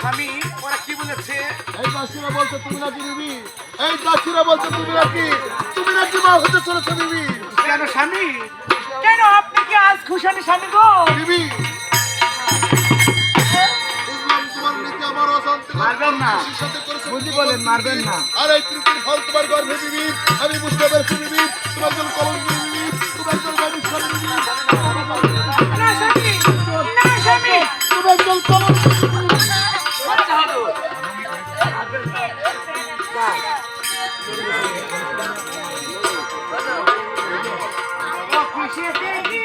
স্বামী ওরা কি বলেছে? এই দাসীরা বলছে তুমি নাকি বিবি, এই দাসীরা বলছে তুমি নাকি মা হতে চলেছো বিবি। কেন স্বামী? কেন আপনি কি আজ খুশি স্বামী গো? বিবি বুঝলাম তোমার নীতি আমার অশান্তি মারবেন না, সাথে করেছে, বুঝি বলেন মারবেন না। আর এই প্রীতির ফল তোমার গর্ভে বিবি, আমি বুঝতে পারছি বিবি তোমার জন্য কলঙ্ক বিবি, তোমার জন্য ভবিষ্যৎ বিবি। না স্বামী, না স্বামী, তোমার জন্য কলঙ্ক আচ্ছা হলো। ও খুশি দেখি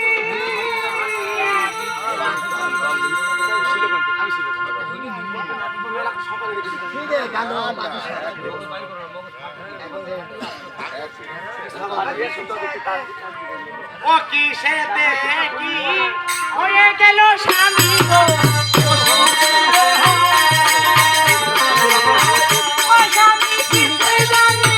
ও কিসে দেখি হয়ে গেল স্বামী গো। ও স্বামী কি জানি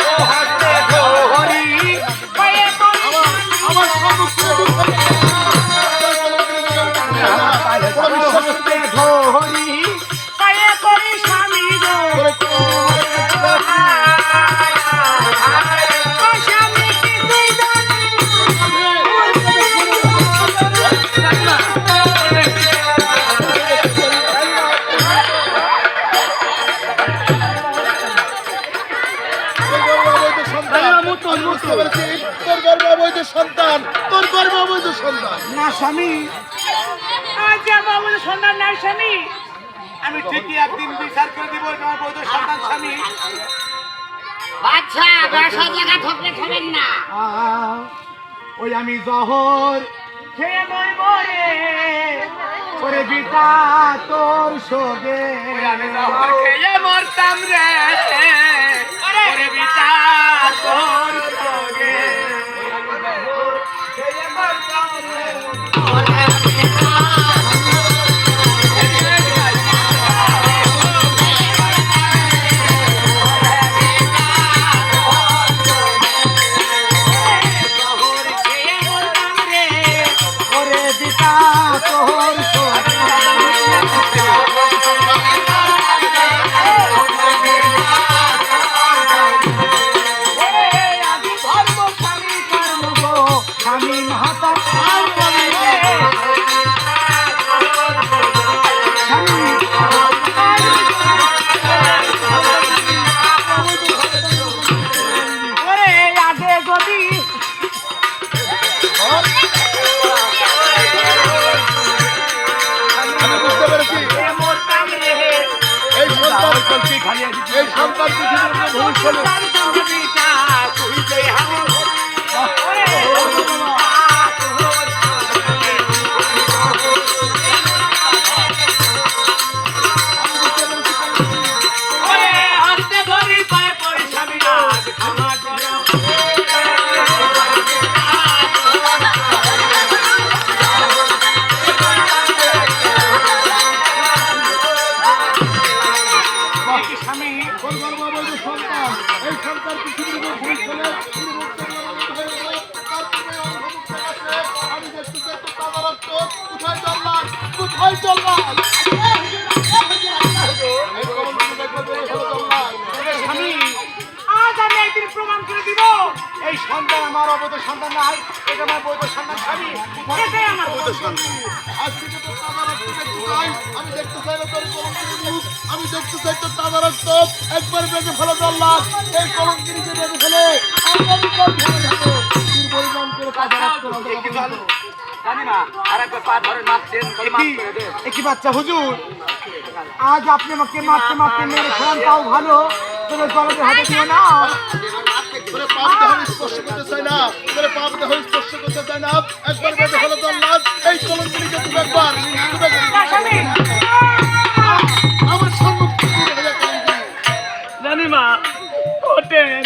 ও হাতে ধরি হয়ে আমার সম্মুখে ধরি পায়ে করি স্বামী গো। ও স্বামী কি জানি সন্তান, তোর গর্বে অবৈধ সন্তান। না স্বামী, আজ আমার বৈধ সন্তান নাই স্বামী। আমি ঠিকই একদিন বিচার করে দিব আমার বৈধ সন্তান স্বামী। আচ্ছা ব্যবসা জায়গা ঠকলে খাবেন না। ওই আমি জহর খেয়ে মরব রে ওরে বিটা তোর সগে। আমি জহর খেয়ে মরতাম রে ওরে বিটা তোর সগে। খেয়ে মরতাম রে এই সন্তান পৃথিবীর ভবিষ্যৎ। প্রমাণ করে দিব এই সন্তান আমার অবৈধ সন্তান নাই, এটা আমার বৈধ সন্তান স্বামী, এটাই আমার বৈধ সন্তান। আজ থেকে তো তাজারক দেখতে চাই, আমি দেখতে চাই না তোর কলঙ্কিনী মুখ, আমি দেখতে চাই তোর তাজারক তোপ একবার বেঁধে ফেলে জল্লাদ, এই কলঙ্কিনীকে বেঁধে ফেলে আমি তোর ফেলে যাবো পরিমাণ করে তাজারক তোর জানি না আরেকবার পা ধরে নাচছেন একই বাচ্চা হুজুর। আজ আপনি আমাকে মারতে মারতে মেরে ফেলান তাও ভালো, তবে জলের হাতে দিও না। তোরে পাপ দেহ স্পর্শ করতে চাই না, তোরে পাপ দেহ স্পর্শ করতে চাই না, একবার বেঁধে ফেলে জল্লাদ, এই কলঙ্কিনীকে তুমি একবার আমার সম্মুখে রানীমা ওঠেন।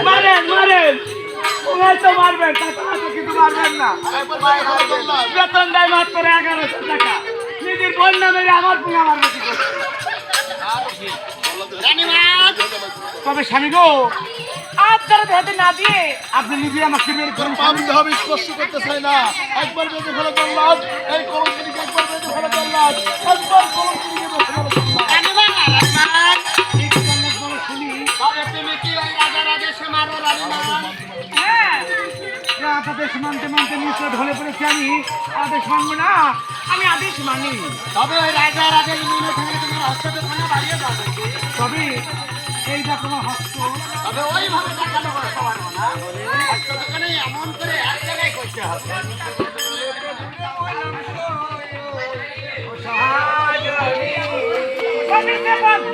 মারেন মারেন, ওনার তো মারবেন, তাছাড়া কিন্তু মারবেন না। বেতন দেয় মাত্র 1100 টাকা, নিজের বোন না মেরে আমার পুঙ্গা মারবে কি করছে? রানীমা তবে স্বামী গো, আজ যারা হাতে না দিয়ে আপনি নিজে আমাকে বের করুন। আমি আমি স্পর্শ করতে চাই না। একবার বেঁধে ফেলে জল্লাদ, এই কলঙ্কিনীকে একবার বেঁধে ফেলে জল্লাদ, একবার কলঙ্কিনীকে বেঁধে ফেলে জল্লাদ। রানীমা, রানীমা, এই জল্লাদ বলো শুনি। তবে তুমি কি ওই রাজার আদেশে মারো রানীমা? হ্যাঁ, আদেশ মানতে মানতে নিশ্চয় ঢলে পড়েছি আমি। আদেশ মানবো না, আমি আদেশ মানি। তবে ওই রাজার আদেশ মেনে থাকলে তোমার হস্তখানা বাড়িয়ে দাও দেখি। তবে এইটা তোমার হস্ত, তবে ওইভাবে দেখানো করতে পারবো না, হস্তখানে এমন করে এক জায়গায় করতে হবে।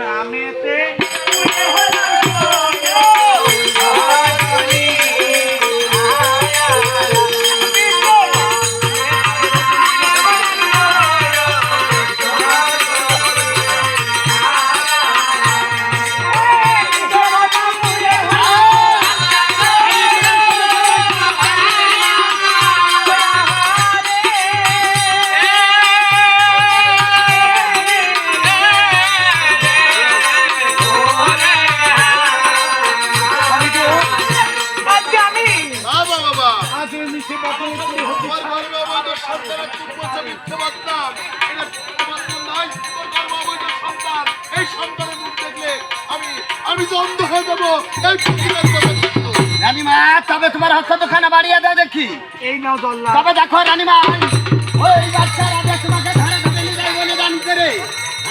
নামেতে বাবা বাবা, আজ ওই মিশে বাপের উপরে হতে তোমার গর্বে অবৈধ সন্তানের চুপ করছে মিথ্যে বাদনাম। এটা মিথ্যে বাদনাম নয়, তোর গর্বে অবৈধ সন্তান। এই সন্তানের মুখ দেখলে আমি যে অন্ধ হয়ে যাবো, এই ফকিরের কথা সত্য। রানীমা, তবে তোমার হস্তখানা বাড়িয়ে দাও দেখি। এই নাও জল্লাদ। তবে দেখো রানীমা, ওই বাচ্চার আদেশ তোমাকে ধরে ধরে নিয়ে যাই বলে দান করে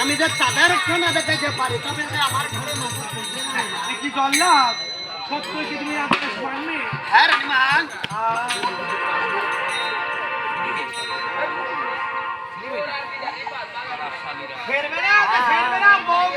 আমি যে তাদের খানা দেখাইতে পারি, তবে যে আমার ঘরে নজর করবে না। এ কি জল্লাদ, সত্যই কি তুমি আদেশ মানবে? হ্যাঁ রানীমা, ফেরবে না, ফেরবে না, বউ